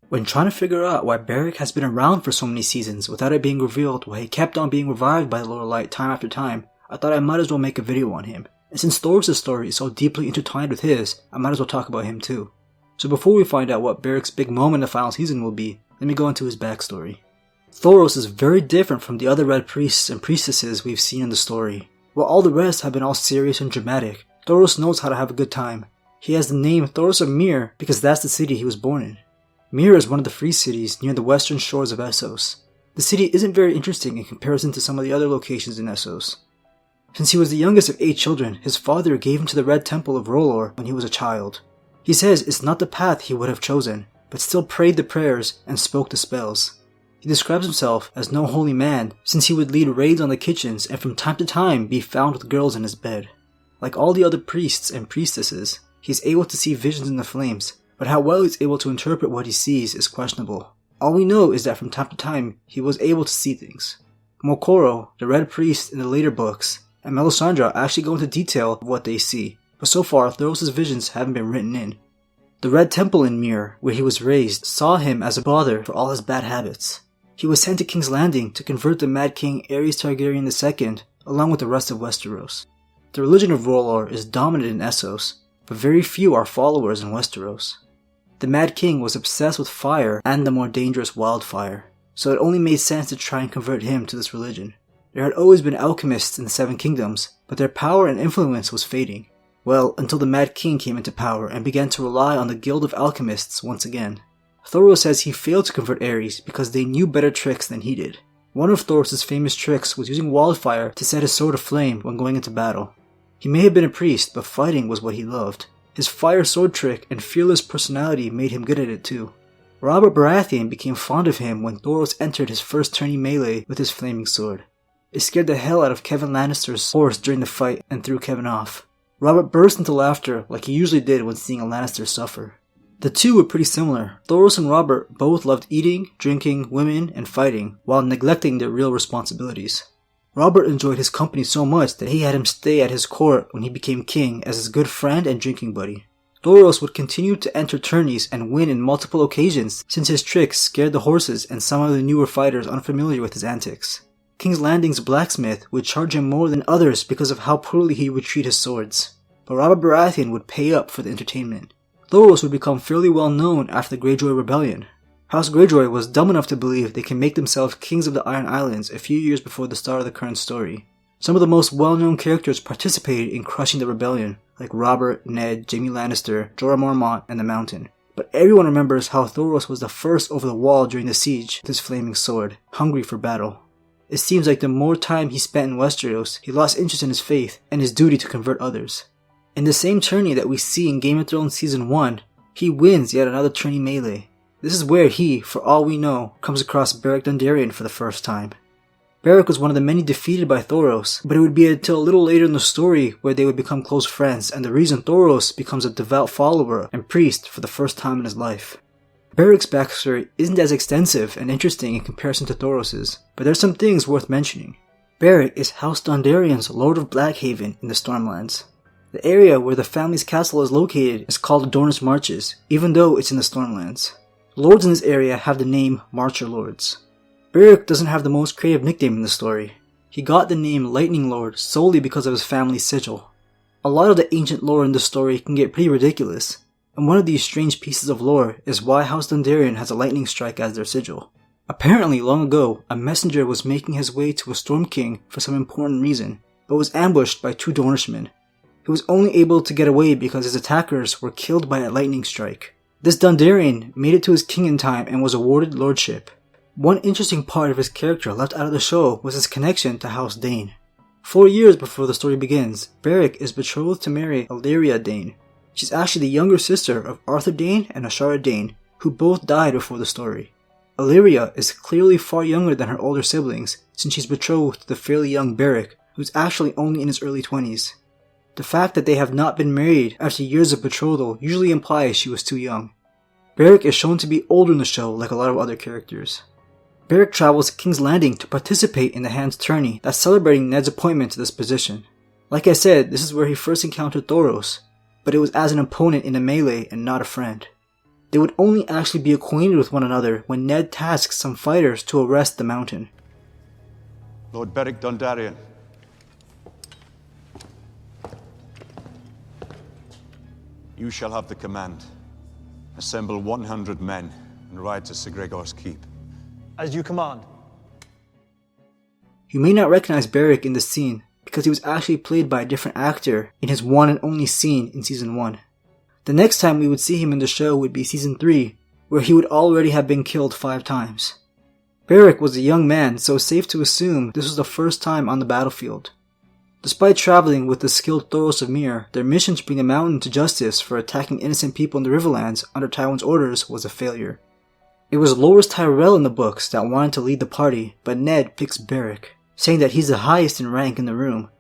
When trying to figure out why Beric has been around for so many seasons without it being revealed why he kept on being revived by the Lord of Light time after time, I thought I might as well make a video on him. And since Thoros' story is so deeply intertwined with his, I might as well talk about him too. So before we find out what Beric's big moment in the final season will be, let me go into his backstory. Thoros is very different from the other red priests and priestesses we've seen in the story. While all the rest have been all serious and dramatic, Thoros knows how to have a good time. He has the name Thoros of Myr because that's the city he was born in. Myr is one of the free cities near the western shores of Essos. The city isn't very interesting in comparison to some of the other locations in Essos. Since he was the youngest of 8 children, his father gave him to the Red Temple of Rolor when he was a child. He says it's not the path he would have chosen, but still prayed the prayers and spoke the spells. He describes himself as no holy man since he would lead raids on the kitchens and from time to time be found with girls in his bed. Like all the other priests and priestesses, he is able to see visions in the flames, but how well he's able to interpret what he sees is questionable. All we know is that from time to time, he was able to see things. Mokoro, the Red Priest in the later books, and Melisandre actually go into detail of what they see, but so far Thoros' visions haven't been written in. The Red Temple in Myr, where he was raised, saw him as a bother for all his bad habits. He was sent to King's Landing to convert the Mad King Aerys Targaryen II, along with the rest of Westeros. The religion of Rolor is dominant in Essos, but very few are followers in Westeros. The Mad King was obsessed with fire and the more dangerous wildfire, so it only made sense to try and convert him to this religion. There had always been alchemists in the Seven Kingdoms, but their power and influence was fading. Well, until the Mad King came into power and began to rely on the Guild of Alchemists once again. Thoros says he failed to convert Aerys because they knew better tricks than he did. One of Thoros' famous tricks was using wildfire to set his sword aflame when going into battle. He may have been a priest, but fighting was what he loved. His fire sword trick and fearless personality made him good at it too. Robert Baratheon became fond of him when Thoros entered his first tourney melee with his flaming sword. It scared the hell out of Kevan Lannister's horse during the fight and threw Kevan off. Robert burst into laughter like he usually did when seeing a Lannister suffer. The two were pretty similar. Thoros and Robert both loved eating, drinking, women, and fighting, while neglecting their real responsibilities. Robert enjoyed his company so much that he had him stay at his court when he became king as his good friend and drinking buddy. Thoros would continue to enter tourneys and win in multiple occasions since his tricks scared the horses and some of the newer fighters unfamiliar with his antics. King's Landing's blacksmith would charge him more than others because of how poorly he would treat his swords, but Robert Baratheon would pay up for the entertainment. Thoros would become fairly well known after the Greyjoy Rebellion. House Greyjoy was dumb enough to believe they can make themselves kings of the Iron Islands a few years before the start of the current story. Some of the most well-known characters participated in crushing the rebellion, like Robert, Ned, Jaime Lannister, Jorah Mormont, and the Mountain. But everyone remembers how Thoros was the first over the wall during the siege with his flaming sword, hungry for battle. It seems like the more time he spent in Westeros, he lost interest in his faith and his duty to convert others. In the same tourney that we see in Game of Thrones Season 1, he wins yet another tourney melee. This is where he, for all we know, comes across Beric Dondarrion for the first time. Beric was one of the many defeated by Thoros, but it would be until a little later in the story where they would become close friends and the reason Thoros becomes a devout follower and priest for the first time in his life. Beric's backstory isn't as extensive and interesting in comparison to Thoros's, but there's some things worth mentioning. Beric is House Dondarrion's Lord of Blackhaven in the Stormlands. The area where the family's castle is located is called the Dornish Marches, even though it's in the Stormlands. Lords in this area have the name Marcher Lords. Beric doesn't have the most creative nickname in the story. He got the name Lightning Lord solely because of his family's sigil. A lot of the ancient lore in the story can get pretty ridiculous, and one of these strange pieces of lore is why House Dondarrion has a lightning strike as their sigil. Apparently long ago, a messenger was making his way to a Storm King for some important reason, but was ambushed by 2 Dornishmen. He was only able to get away because his attackers were killed by a lightning strike. This Dondarrion made it to his king in time and was awarded lordship. One interesting part of his character left out of the show was his connection to House Dayne. 4 years before the story begins, Beric is betrothed to marry Illyria Dayne. She's actually the younger sister of Arthur Dayne and Ashara Dayne, who both died before the story. Illyria is clearly far younger than her older siblings since she's betrothed to the fairly young Beric, who's actually only in his early 20s. The fact that they have not been married after years of betrothal usually implies she was too young. Beric is shown to be older in the show like a lot of other characters. Beric travels to King's Landing to participate in the Hand's tourney that's celebrating Ned's appointment to this position. Like I said, this is where he first encountered Thoros, but it was as an opponent in a melee and not a friend. They would only actually be acquainted with one another when Ned tasks some fighters to arrest the mountain. Lord Beric Dondarrion. You shall have the command. Assemble 100 men and ride to Sir Gregor's keep. As you command. You may not recognize Beric in this scene because he was actually played by a different actor in his one and only scene in Season 1. The next time we would see him in the show would be Season 3, where he would already have been killed 5 times. Beric was a young man, so safe to assume this was the first time on the battlefield. Despite traveling with the skilled Thoros of Myr, their mission to bring the mountain to justice for attacking innocent people in the Riverlands under Tywin's orders was a failure. It was Loras Tyrell in the books that wanted to lead the party, but Ned picks Beric, saying that he's the highest in rank in the room.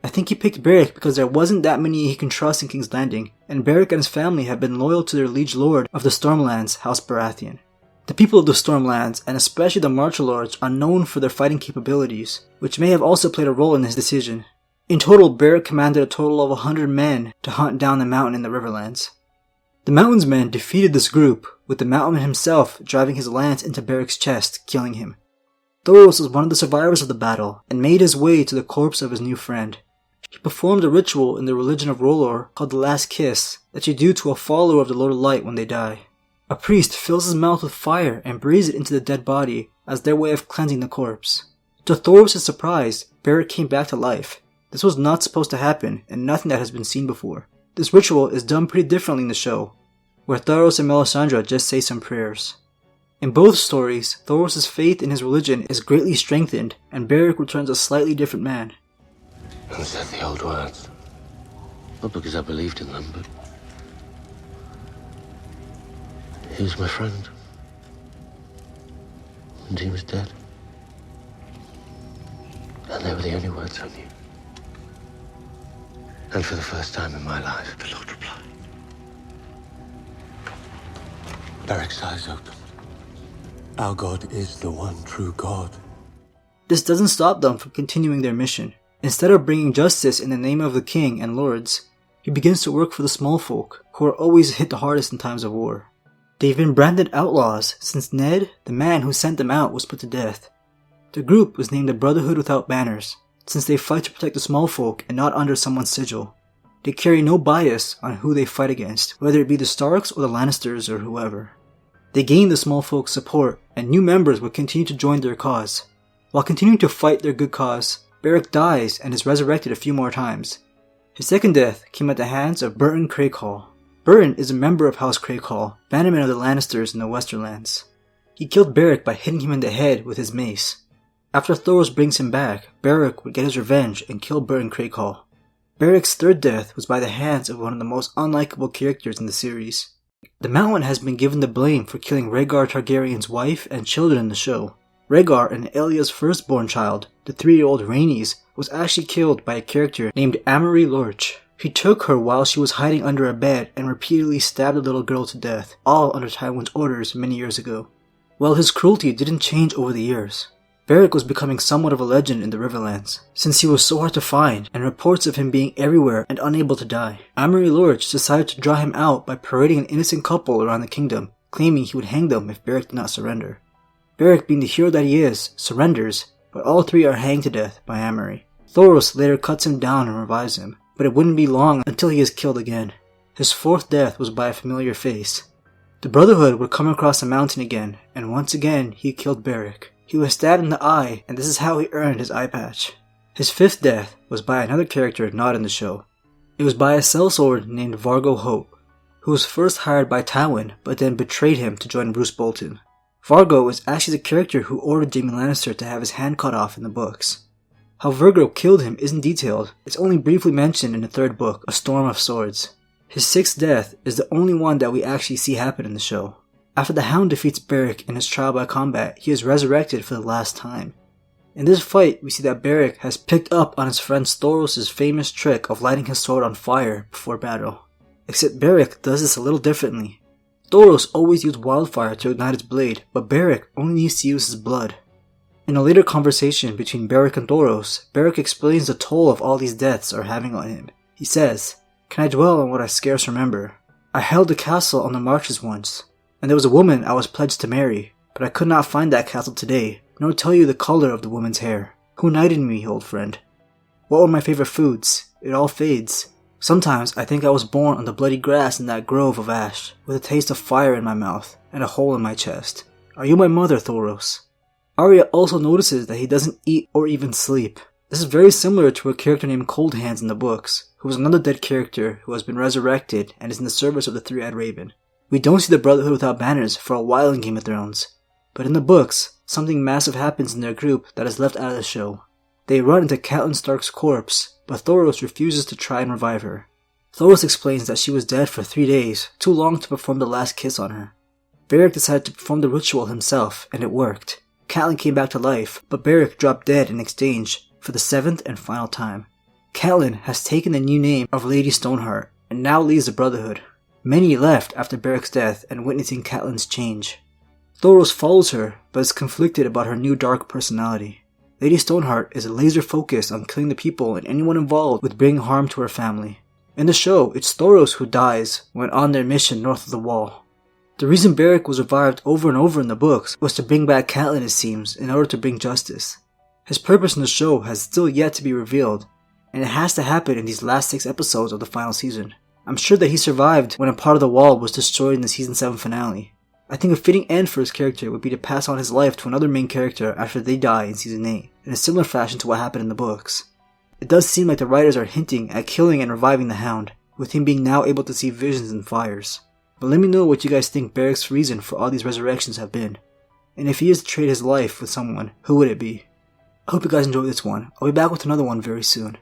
I think he picked Beric because there wasn't that many he can trust in King's Landing, and Beric and his family have been loyal to their liege lord of the Stormlands, House Baratheon. The people of the Stormlands, and especially the Marcher Lords, are known for their fighting capabilities, which may have also played a role in his decision. In total, Beric commanded a total of 100 men to hunt down the mountain in the Riverlands. The Mountain's men defeated this group, with the Mountain himself driving his lance into Beric's chest, killing him. Thoros was one of the survivors of the battle, and made his way to the corpse of his new friend. He performed a ritual in the religion of R'hllor called the Last Kiss that you do to a follower of the Lord of Light when they die. A priest fills his mouth with fire and breathes it into the dead body as their way of cleansing the corpse. To Thoros' surprise, Beric came back to life. This was not supposed to happen, and nothing that has been seen before. This ritual is done pretty differently in the show, where Thoros and Melisandre just say some prayers. In both stories, Thoros' faith in his religion is greatly strengthened, and Beric returns a slightly different man. And said the old words. Not because I believed in them, but he was my friend. And he was dead. And they were the only words I knew. And for the first time in my life, the Lord replied. Beric's eyes opened. Our God is the one true God. This doesn't stop them from continuing their mission. Instead of bringing justice in the name of the king and lords, he begins to work for the small folk, who are always hit the hardest in times of war. They've been branded outlaws since Ned, the man who sent them out, was put to death. The group was named the Brotherhood Without Banners, since they fight to protect the small folk and not under someone's sigil. They carry no bias on who they fight against, whether it be the Starks or the Lannisters or whoever. They gained the small folk's support, and new members would continue to join their cause. While continuing to fight their good cause, Beric dies and is resurrected a few more times. His second death came at the hands of Burton Craighall. Burton is a member of House Craighall, bannerman of the Lannisters in the Westerlands. He killed Beric by hitting him in the head with his mace. After Thoros brings him back, Beric would get his revenge and kill Burton Craighall. Beric's third death was by the hands of one of the most unlikable characters in the series. The Mountain has been given the blame for killing Rhaegar Targaryen's wife and children in the show. Rhaegar and Elia's firstborn child, the 3-year-old Rhaenys, was actually killed by a character named Amory Lorch. He took her while she was hiding under a bed and repeatedly stabbed the little girl to death, all under Tywin's orders many years ago. Well, his cruelty didn't change over the years. Beric was becoming somewhat of a legend in the Riverlands, since he was so hard to find, and reports of him being everywhere and unable to die. Amory Lorch decided to draw him out by parading an innocent couple around the kingdom, claiming he would hang them if Beric did not surrender. Beric, being the hero that he is, surrenders, but all 3 are hanged to death by Amory. Thoros later cuts him down and revives him, but it wouldn't be long until he is killed again. His 4th death was by a familiar face. The Brotherhood would come across the mountain again, and once again he killed Beric. He was stabbed in the eye, and this is how he earned his eye patch. His 5th death was by another character not in the show. It was by a sellsword named Vargo Hope, who was first hired by Tywin, but then betrayed him to join Roose Bolton. Vargo is actually the character who ordered Jaime Lannister to have his hand cut off in the books. How Vargo killed him isn't detailed, it's only briefly mentioned in the 3rd book, A Storm of Swords. His 6th death is the only one that we actually see happen in the show. After the Hound defeats Beric in his trial by combat, he is resurrected for the last time. In this fight, we see that Beric has picked up on his friend Thoros' famous trick of lighting his sword on fire before battle. Except Beric does this a little differently. Thoros always used wildfire to ignite his blade, but Beric only needs to use his blood. In a later conversation between Beric and Thoros, Beric explains the toll of all these deaths are having on him. He says, "Can I dwell on what I scarce remember? I held a castle on the marches once. and there was a woman I was pledged to marry, but I could not find that castle today, nor tell you the color of the woman's hair. Who knighted me, old friend? What were my favorite foods? It all fades. Sometimes I think I was born on the bloody grass in that grove of ash, with a taste of fire in my mouth and a hole in my chest. Are you my mother, Thoros? Arya also notices that he doesn't eat or even sleep. This is very similar to a character named Cold Hands in the books, who is another dead character who has been resurrected and is in the service of the Three-Eyed Raven. We don't see the Brotherhood without banners for a while in Game of Thrones, but in the books, something massive happens in their group that is left out of the show. They run into Catelyn Stark's corpse, but Thoros refuses to try and revive her. Thoros explains that she was dead for 3 days, too long to perform the last kiss on her. Beric decided to perform the ritual himself, and it worked. Catelyn came back to life, but Beric dropped dead in exchange for the 7th and final time. Catelyn has taken the new name of Lady Stoneheart, and now leads the Brotherhood. Many left after Beric's death and witnessing Catelyn's change. Thoros follows her, but is conflicted about her new dark personality. Lady Stoneheart is laser focused on killing the people and anyone involved with bringing harm to her family. In the show, it's Thoros who dies when on their mission north of the Wall. The reason Beric was revived over and over in the books was to bring back Catelyn, it seems, in order to bring justice. His purpose in the show has still yet to be revealed, and it has to happen in these last 6 episodes of the final season. I'm sure that he survived when a part of the wall was destroyed in the season 7 finale. I think a fitting end for his character would be to pass on his life to another main character after they die in season 8, in a similar fashion to what happened in the books. It does seem like the writers are hinting at killing and reviving the Hound, with him being now able to see visions and fires. But let me know what you guys think Beric's reason for all these resurrections have been. And if he is to trade his life with someone, who would it be? I hope you guys enjoyed this one. I'll be back with another one very soon.